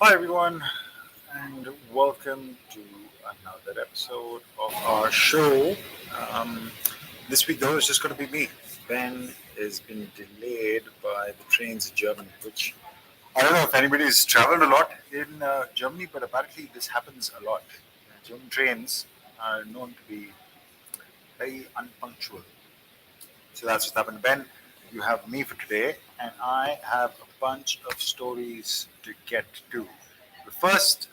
Hi, everyone, and welcome to another episode of our show. Um, this week, though, it's just going to be me. Ben has been delayed by the trains in Germany, which I don't know if anybody's traveled a lot in Germany, but apparently this happens a lot. German trains are known to be very unpunctual. So that's what's happened. Ben, you have me for today, and I have a bunch of stories to get to. But first,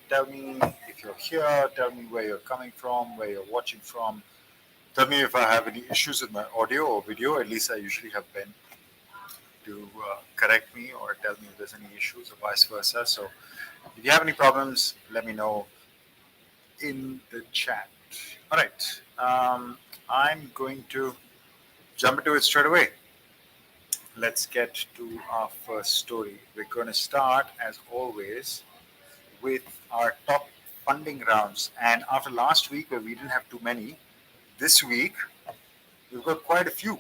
tell me if you're here, tell me where you're coming from, where you're watching from. Tell me if I have any issues with my audio or video. At least I usually have Ben to correct me or tell me if there's any issues or vice versa. So if you have any problems, let me know in the chat. All right. I'm going to jump into it straight away. Let's get to our first story. We're going to start, as always, with our top funding rounds. And after last week, where we didn't have too many, this week we've got quite a few.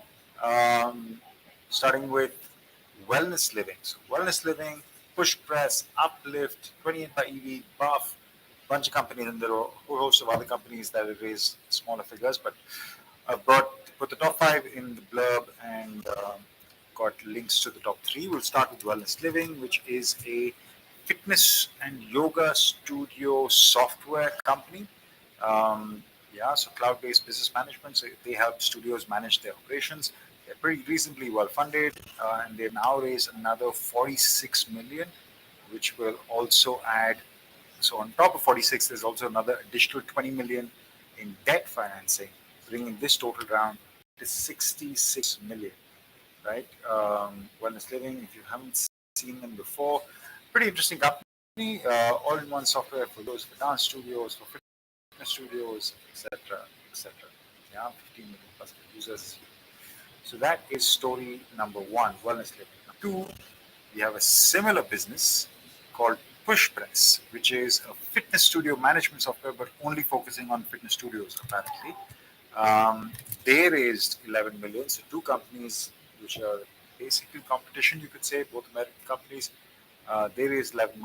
Starting with Wellness Living. So, Wellness Living, Pushpress, Uplift, 28 by EV, Buff, bunch of companies, and there are a whole host of other companies that have raised smaller figures. But I've put the top five in the blurb and got links to the top three. We'll start with Wellness Living, which is a fitness and yoga studio software company. So cloud-based business management. So they help studios manage their operations. They're pretty reasonably well funded, and they've now raised another 46 million, which will also add. So on top of 46, there's also another additional 20 million in debt financing, bringing this total round to 66 million. Right? Wellness Living. If you haven't seen them before, pretty interesting company. All-in-one software for those for dance studios, for fitness studios, etc., etc. Yeah, 15 million plus users. So that is story number one, Wellness Living. Number two, we have a similar business called Pushpress, which is a fitness studio management software, but only focusing on fitness studios, apparently. They raised 11 million. So two companies, which are basically competition, you could say, both American companies. They raised 11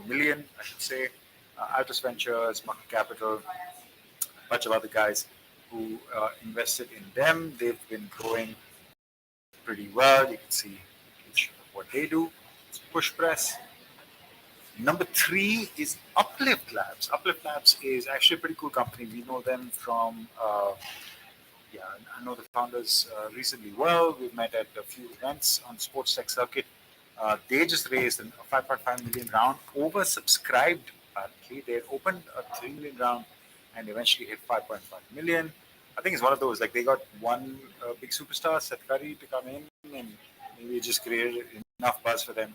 million, I should say. Altus Ventures, Market Capital, a bunch of other guys who invested in them. They've been growing pretty well. You can see what they do. It's Pushpress. Number three is Uplift Labs. Uplift Labs is actually a pretty cool company. We know them from, I know the founders reasonably well. We've met at a few events on Sports Tech Circuit. They just raised a 5.5 million round, oversubscribed. Apparently, they opened a 3 million round and eventually hit 5.5 million. I think it's one of those, like they got one big superstar, Seth Curry, to come in and maybe it just created enough buzz for them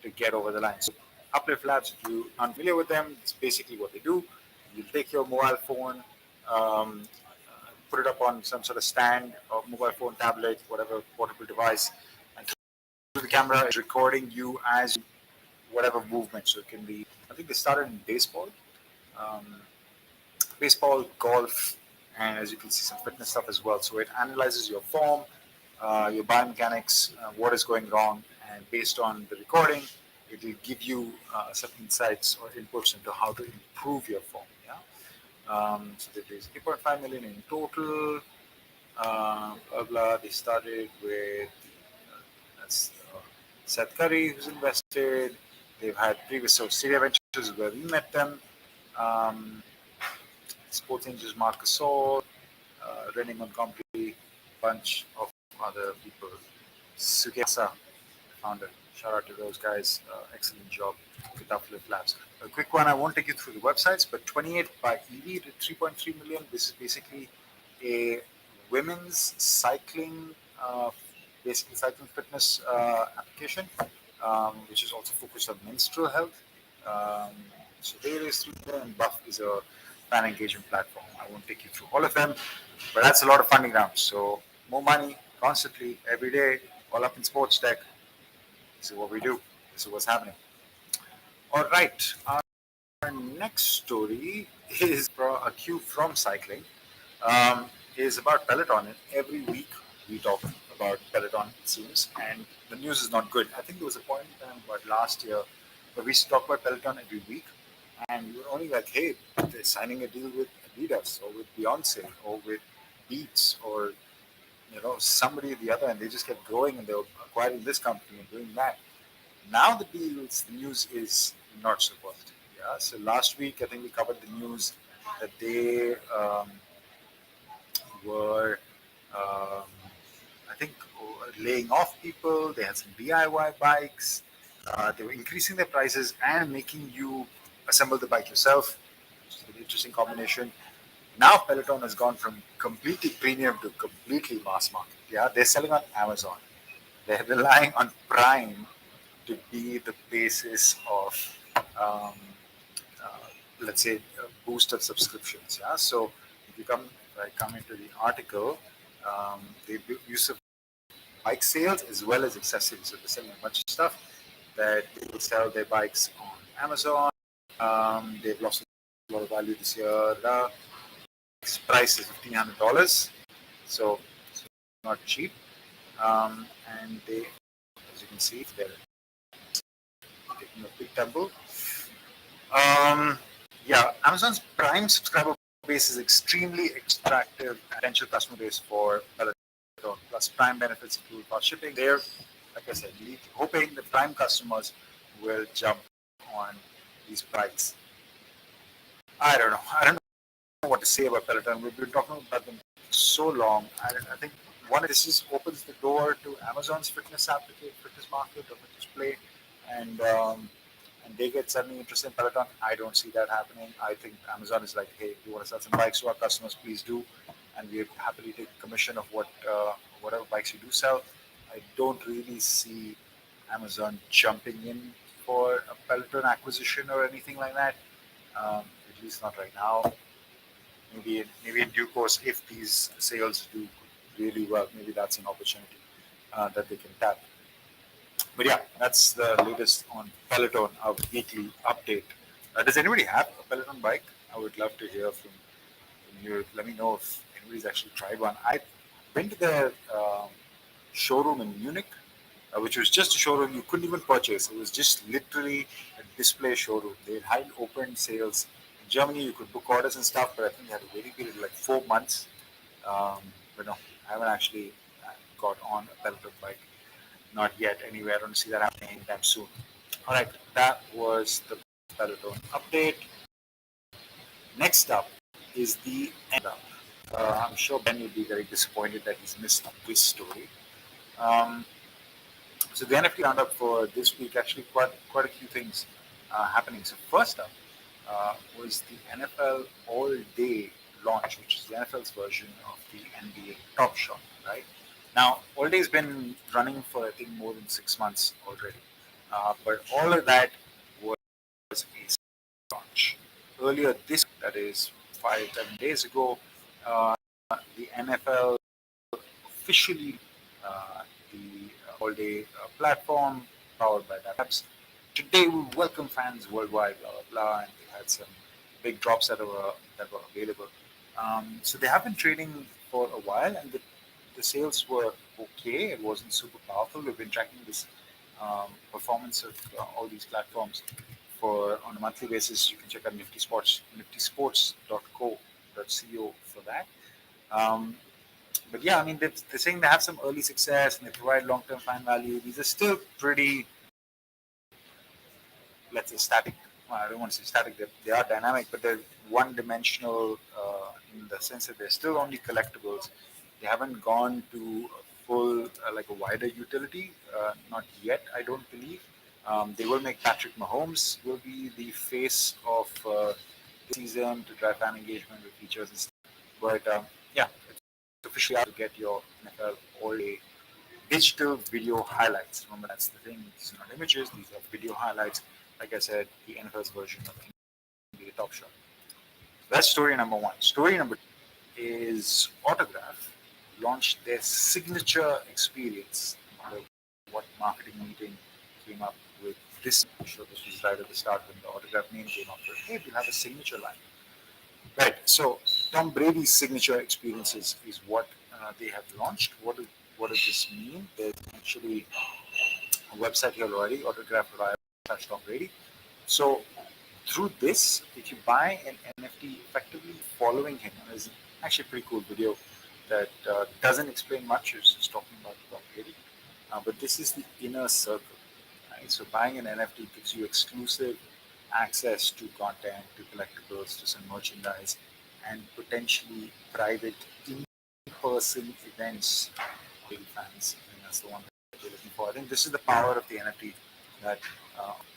to get over the line. So Uplift Labs, if you aren't familiar with them, it's basically what they do. You take your mobile phone, put it up on some sort of stand or mobile phone, tablet, whatever portable device, and through the camera is recording you as whatever movement. So it can be, I think they started in baseball, golf, and as you can see, some fitness stuff as well. So it analyzes your form, your biomechanics, what is going wrong, and based on the recording, it will give you some insights or inputs into how to improve your form. So they raised 8.5 million in total. They started with Seth Curry, who's invested. They've had previous Stadia Ventures where we met them. Sports Angels, Marcus Gasol, René Montgomery, bunch of other people. Sukesa, founder. Shout out to those guys. Excellent job with Uplift Labs. A quick one, I won't take you through the websites, but 28 by EV did 3.3 million. This is basically a women's cycling, basically cycling fitness application, which is also focused on menstrual health. So they raised 3 million, and Buff is a fan engagement platform. I won't take you through all of them, but that's a lot of funding rounds. So more money constantly, every day, all up in sports tech. This is what we do. This is what's happening. All right. Our next story is a cue from cycling. Is about Peloton. And every week we talk about Peloton, it seems, and the news is not good. I think there was a point in time about last year but we used to talk about Peloton every week, and we were only like, hey, they're signing a deal with Adidas or with Beyonce or with Beats or somebody or the other, and they just kept growing and they were acquiring this company and doing that. Now the news is not so positive. Yeah. So last week I think we covered the news that they were, I think, laying off people. They had some DIY bikes. They were increasing their prices and making you assemble the bike yourself, which is an interesting combination. Now Peloton has gone from completely premium to completely mass market. Yeah, they're selling on Amazon. They're relying on Prime to be the basis of, um, let's say, a boost of subscriptions. Yeah, so if I come into the article, they use of bike sales as well as accessories. So they're selling a bunch of stuff that they will sell their bikes on Amazon. They've lost a lot of value this year. Its price is $1,500, so it's not cheap. And they, as you can see, they're taking a big tumble. Yeah, Amazon's Prime subscriber base is extremely attractive potential customer base for Peloton. Plus, Prime benefits include fast shipping. They're, like I said, hoping the Prime customers will jump on these bikes. I don't know. I don't know what to say about Peloton. We've been talking about them so long. I think this just opens the door to Amazon's fitness market or fitness play, and they get suddenly interested in Peloton. I don't see that happening. I think Amazon is like, hey, if you want to sell some bikes to our customers, please do, and we happily take commission of whatever bikes you do sell. I don't really see Amazon jumping in for a Peloton acquisition or anything like that. At least not right now. Maybe in due course, if these sales do really well, maybe that's an opportunity that they can tap. But yeah, that's the latest on Peloton, our weekly update. Does anybody have a Peloton bike? I would love to hear from you. Let me know if anybody's actually tried one. I've been to the showroom in Munich, which was just a showroom you couldn't even purchase. It was just literally a display showroom. They had open sales. In Germany, you could book orders and stuff, but I think they had a waiting period of like 4 months. But no, I haven't actually got on a Peloton bike. Not yet, anyway. I don't see that happening anytime soon. All right, that was the Peloton update. Next up is the end up. I'm sure Ben will be very disappointed that he's missed this story. So the NFT roundup for this week, actually quite a few things happening. So first up was the NFL All Day launch, which is the NFL's version of the NBA Top Shot, right? Now, All Day has been running for, I think, more than 6 months already. But all of that was a launch. Earlier this, that is 5-7 days ago, the NFL officially the All Day platform powered by Labs. Today we welcome fans worldwide, blah blah blah, and they had some big drops that were available. So they have been trading for a while, and the sales were okay. It wasn't super powerful. We've been tracking this performance of all these platforms on a monthly basis. You can check out niftysports.co.co for that. But yeah, I mean, they're saying they have some early success and they provide long-term fan value. These are still pretty, let's say, static. Well, I don't want to say static. They are dynamic, but they're one-dimensional in the sense that they're still only collectibles. They haven't gone to a full, like a wider utility. Not yet, I don't believe. They will make Patrick Mahomes will be the face of the season to drive fan engagement with features and stuff. But yeah, it's officially out to get your NFL All Day digital video highlights. Remember, that's the thing. These are not images. These are video highlights. Like I said, the NFL's version of NBA Top Shot. So that's story number one. Story number two is Autograph launched their signature experience. What marketing meeting came up with this? I'm sure this was right at the start when the Autograph name came up. Hey, we'll have a signature line. Right. So Tom Brady's signature experiences is what they have launched. What does this mean? There's actually a website here already, Autograph.com/Tom Brady. So through this, if you buy an NFT effectively following him, there's actually a pretty cool video that doesn't explain much. It's just talking about Tom Brady. But this is the inner circle. Right? So buying an NFT gives you exclusive access to content, to collectibles, to some merchandise, and potentially private in-person events for fans. And that's the one that you're looking for. I think this is the power of the NFT that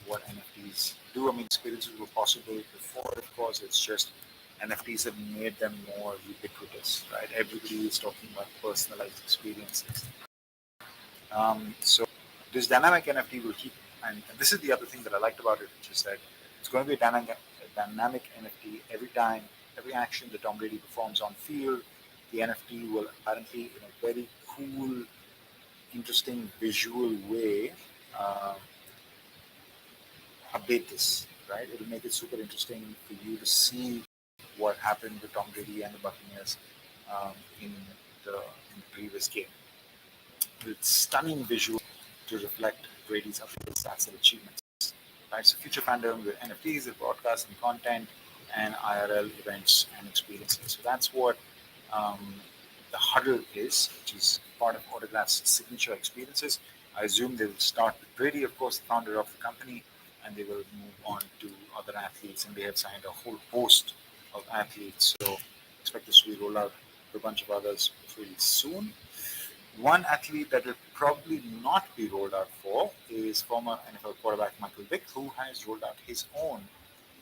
what NFTs do. I mean, experiences were possible before, of course. It's just NFTs have made them more ubiquitous, right? Everybody is talking about personalized experiences. So this dynamic NFT will keep, and this is the other thing that I liked about it, which is that it's going to be a dynamic NFT every time, every action that Tom Brady performs on field. The NFT will apparently, in a very cool, interesting visual way, update this, right? It'll make it super interesting for you to see what happened with Tom Brady and the Buccaneers in the previous game. With stunning visual to reflect Brady's stats and achievements. Right, so future fandom with NFTs, the broadcast and content, and IRL events and experiences. So that's what the huddle is, which is part of Autograph's signature experiences. I assume they will start with Brady, of course, the founder of the company, and they will move on to other athletes, and they have signed a whole host of athletes. So expect this to be rolled out to a bunch of others pretty soon. One athlete that will probably not be rolled out for is former NFL quarterback Michael Vick, who has rolled out his own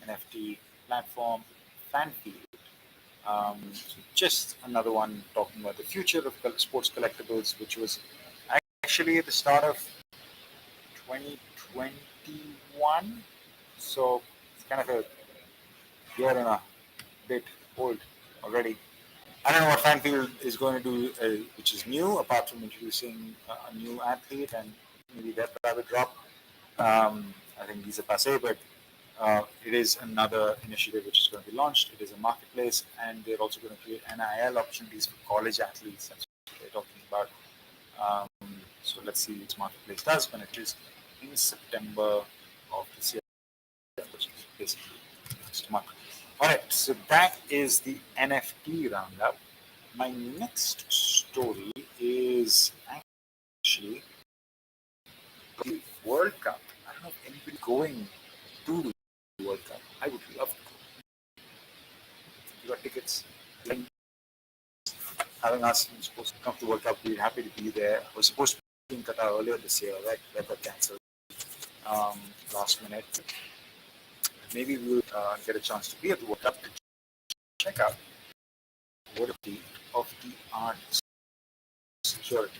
NFT platform, Fanfield. So just another one talking about the future of sports collectibles, which was actually at the start of 2021. So it's kind of a year and a bit old already. I don't know what Fanfield is going to do, which is new, apart from introducing a new athlete and maybe their private drop. I think these are passé, but it is another initiative which is going to be launched. It is a marketplace, and they're also going to create NIL opportunities for college athletes. That's what they're talking about. So let's see what marketplace does when it is in September of this year, which is basically next month. All right, so that is the NFT roundup. My next story is actually the World Cup. I don't know if anybody going to the World Cup. I would love to go. You got tickets? Having us supposed to come to the World Cup, we're happy to be there. I was supposed to be in Qatar earlier this year, right? That got cancelled last minute. Maybe we'll get a chance to be at the World Cup to check out what of the art security.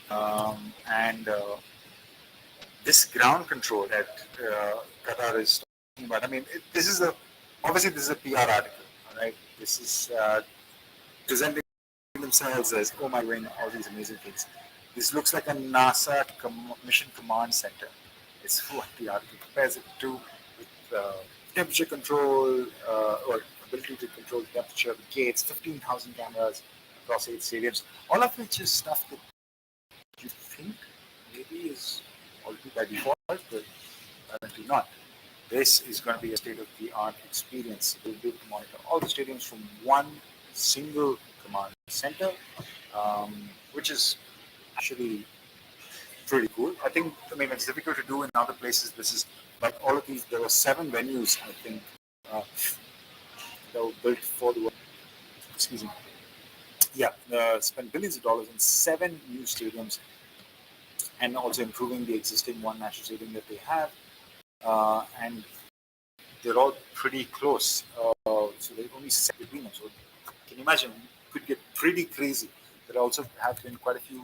And this ground control that Qatar is talking about. I mean, this is obviously this is a PR article, right? This is presenting themselves as, oh my wing, all these amazing things. This looks like a NASA mission command center. It's what the article compares it to, with temperature control or ability to control the temperature, the gates, 15,000 cameras across 8 stadiums, all of which is stuff that you think maybe is already by default, but apparently not. This is going to be a state-of-the-art experience. We'll be able to monitor all the stadiums from one single command center, which is actually pretty cool. I mean, it's difficult to do in other places. This is like all of these. There were 7 venues, I think, that were built for the world. Excuse me. Yeah, spent billions of dollars in 7 new stadiums, and also improving the existing one national stadium that they have. And they're all pretty close. So they only set between them. So can you imagine? It could get pretty crazy. There also have been quite a few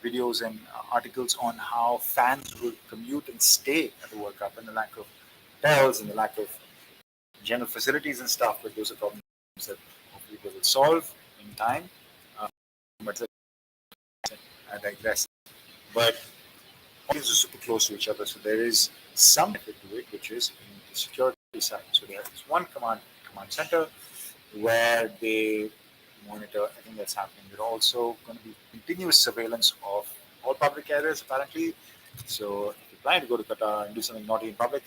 videos and articles on how fans will commute and stay at the World Cup, and the lack of hotels and the lack of general facilities and stuff. But those are problems that hopefully they will solve in time. But I digress. But all these are super close to each other, so there is some benefit to it, which is in the security side. So there is one command center where they monitor everything that's happening. There's also going to be continuous surveillance of all public areas, apparently. So if you're planning to go to Qatar and do something naughty in public,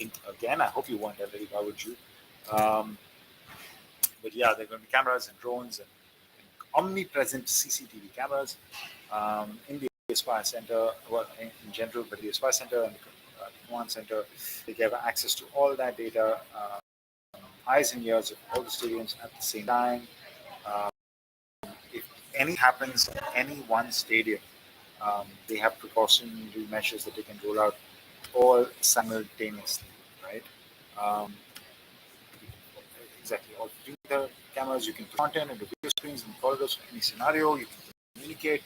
think again. I hope you weren't already. Why would you? But yeah, there are going to be cameras and drones and omnipresent CCTV cameras in the Aspire Center, well, in general, but the Aspire Center and the Command Center, they give access to all that data, eyes and ears of all the stadiums at the same time. If any happens in any one stadium, they have precautionary measures that they can roll out all simultaneously, right? Um, exactly. All the cameras, you can put content into video screens and corridors for any scenario. You can communicate.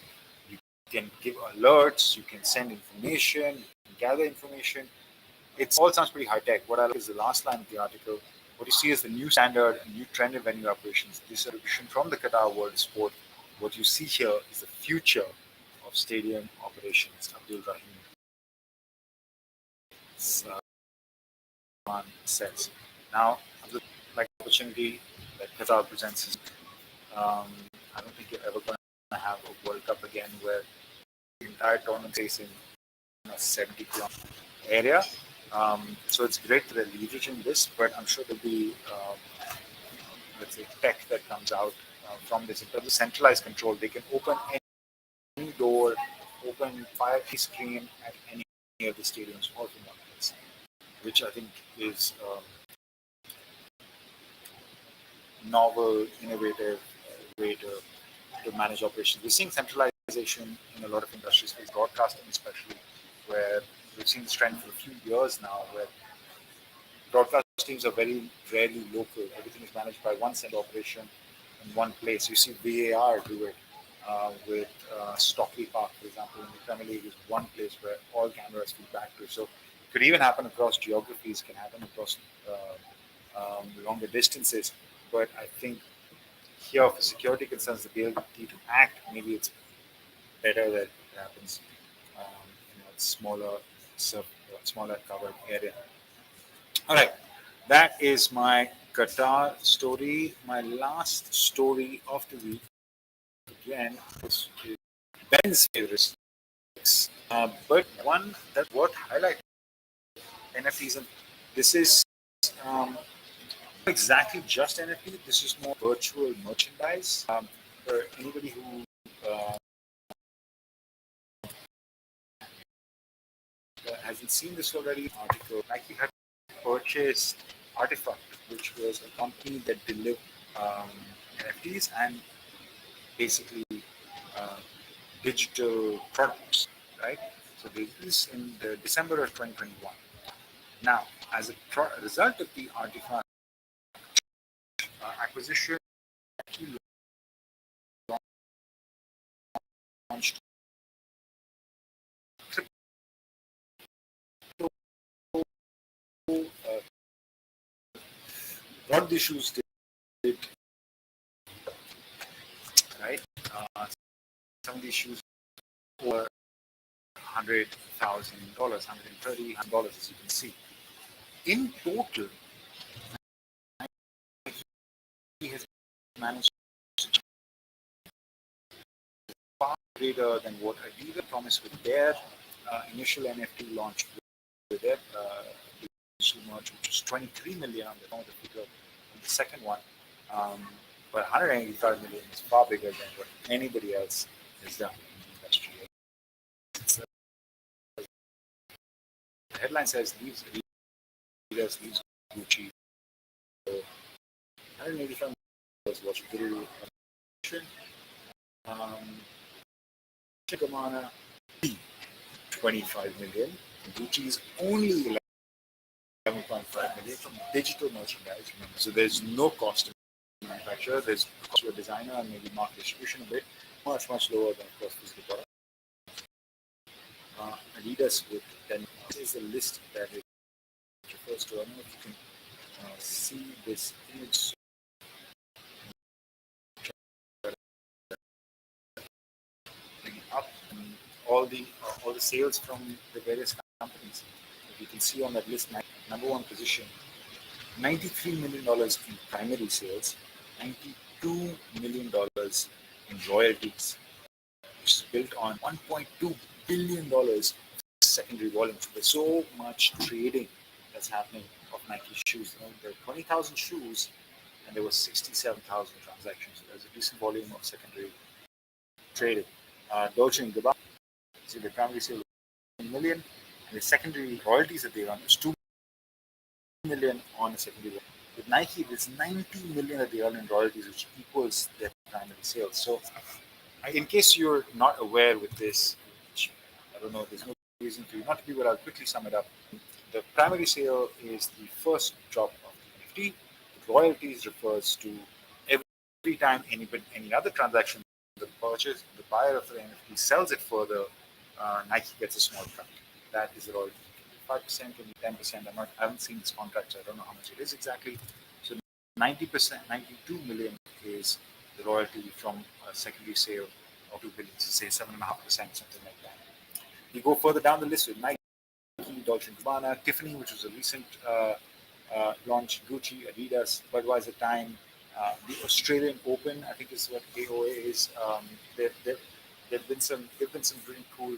You can give alerts. You can send information. You can gather information. It all sounds pretty high tech. What I like is the last line of the article. What you see is the new standard and new trend in venue operations. This is a vision from the Qatar World of Sport. What you see here is the future of stadium operations. Abdul Rahim says. Now, like the opportunity that Qatar presents, I don't think you're ever going to have a World Cup again where the entire tournament is in a 70-kilometer area. So it's great that they're leveraging this, but I'm sure there'll be, let's say, tech that comes out from this. In terms of centralized control, they can open any door, open fire screen at any of the stadiums, all from one place, which I think is novel, innovative way to manage operations. We're seeing centralization in a lot of industries, broadcasting especially, where we've seen this trend for a few years now, where broadcast teams are very rarely local. Everything is managed by one center operation in one place. You see VAR do it with Stockley Park, for example, in the Premier League is one place where all cameras feed back to. So it could even happen across geographies, can happen across longer distances. But I think here, for security concerns, the ability to act, maybe it's better that it happens in a smaller covered area. All right, that is my Qatar story. My last story of the week, again, is Ben's favorite, but one that what highlight NFTs. And this is not exactly just NFT. This is more virtual merchandise. For anybody who hasn't seen this already, article, Nike had purchased Artifact, which was a company that delivered NFTs and basically digital products, right? So they did this in the December of 2021. Now, as a result of the Artifact acquisition, he launched what the shoes did, right? Some of these shoes were $100,000, $130,000, as you can see. In total, he has managed to far greater than what Adidas promised with their initial NFT launch with their digital merch, which was 23 million on the figure on the second one. But 185 million is far bigger than what anybody else has done in the industry. The headline says leaves Adidas, leaves Gucci. So 185 million was Guru. Gamana 25 million. Gucci is only 11.5 million from digital merchandise. So there's no cost to manufacturer. There's cost to a designer and maybe market distribution a bit, much lower than of course physical product. Adidas with 10. This is the list that it refers to. I don't know if you can see this image. Up all the sales from the various companies. If you can see on that list, number one position, $93 million in primary sales, $92 million in royalties, which is built on $1.2 billion secondary volumes. There's so much trading that's happening of Nike shoes. There are 20,000 shoes, and there were 67,000 transactions. So there's a decent volume of secondary trading. Dolce & Gabbana, see the primary sale was 1 million, and the secondary royalties that they run is 2 million on a secondary. With Nike, there's 90 million that they earn in royalties, which equals their primary sales. So, in case you're not aware with this, which I don't know, there's no reason for you not to be, but I'll quickly sum it up. The primary sale is the first drop of the NFT. The royalties refers to every time any other transaction, the buyer of the NFT sells it further, Nike gets a small cut. That is the royalty. 5%, can be 10%. I haven't seen this contract, so I don't know how much it is exactly. So 90%, 92 million is the royalty from a secondary sale of 2 billion, so say 7.5%, something like that. You go further down the list with Nike, Dolce & Gabbana, Tiffany, which was a recent launch, Gucci, Adidas, Budweiser Time, the Australian Open, I think is what AOA is. There've been some pretty cool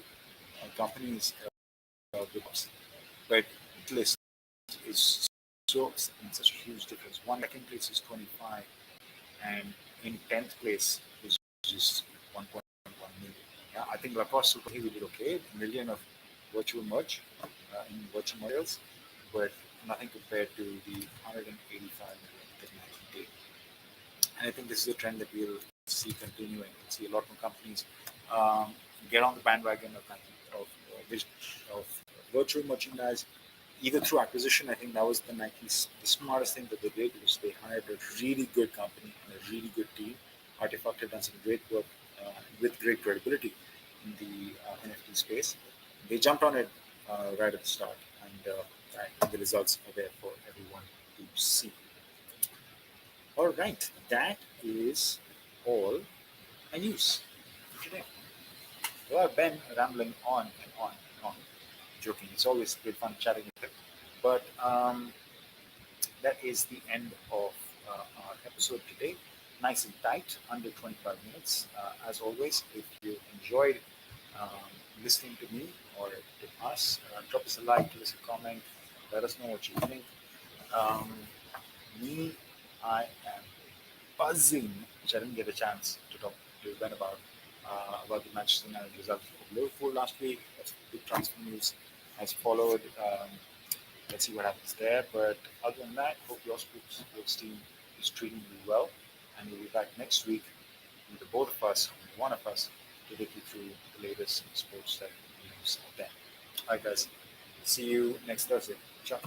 companies with us. But the list is such a huge difference. Second place is 25, and in 10th place is just 1.1 million. Yeah, I think Lacoste we did okay, a million of virtual merch in virtual models, but nothing compared to the 185 million that Nike did. And I think this is a trend that we'll see continuing. We'll see a lot more companies get on the bandwagon of Nike, of virtual merchandise, either through acquisition. I think that was the smartest thing that they did, was they hired a really good company and a really good team. Artifact had done some great work with great credibility in the NFT space. They jumped on it right at the start, and the results are there for everyone to see. All right, that is all I use today. Well, I've been rambling on and on and on. Joking. It's always great fun chatting with him. But that is the end of our episode today. Nice and tight, under 25 minutes. As always, if you enjoyed listening to me or to us, drop us a like, give us a comment, let us know what you think. I am buzzing, which I didn't get a chance to talk to Ben about the Manchester United result of Liverpool last week. That's big transfer news has followed. Let's see what happens there. But other than that, hope your sports team is treating you well. And we'll be back next week with the both of us, one of us, to take you through the latest sports tech news then. All right, guys. See you next Thursday. Ciao.